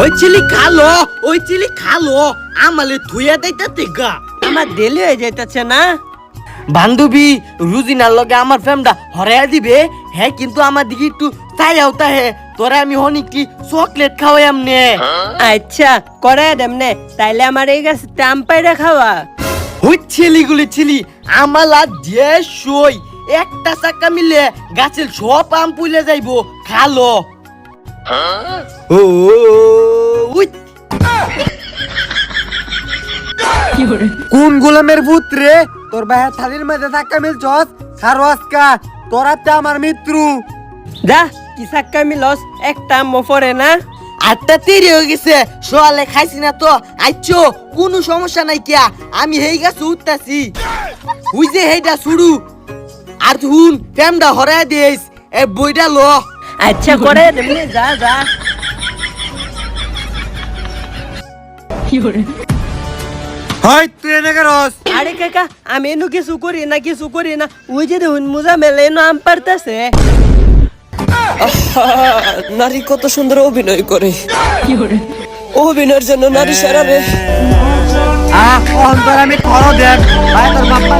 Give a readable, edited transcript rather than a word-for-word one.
ওই চিলি খালো আমালে থুইয়া দেইতা তেগা আমার দেরি হয়ে যাইতেছে না? বান্ধবী রুজিনার লগে আমার ফ্যামটা হরাইয়া দিবে হ্যাঁ, কিন্তু আমার দিকে একটু চাই আওতা হে তোরা আমি অনেকটি চকলেট খাওয়াই আমনে। আচ্ছা করে দেমনে, তাইলে আমার এই গাছ টাম পাইরা খাওয়া। ওই ছিলি আমালা যে সই একটা চাকা মিলে গাছের সব আম পুইলে যাইবো খালো। ও উই কোন গোলামের পুত্রে তোর ভাইয়ের থালির মধ্যে ধাক্কা মিলছস খারোয়াসকা তোরাতে আমার মিত্র। যা কি সাক্কা মিলস, একটা আম্মু পরে না। 8টা 30 হয়ে গেছে, সোয়ালে খাইছি না তো আইছো, কোনো সমস্যা নাই কিয়া, আমি হেই গাছ উঠতাছি। উই যে হেইটা শুরু আর হুন ফ্যামটা হরাই দিস এ বইটা ল। আচ্ছা করে দেমনে, যা যা। হয় তুই এনে করস? আরে কাকা আমি এনু কিছু করি না, ওই যে দেখুন মুজা মেলে এনু আম পারতাছে। নারী কত সুন্দর অভিনয় করে, অভিনয়ের জন্য নারী সারা রে। আমি খরো দেন ভাই তোর বাপ্পা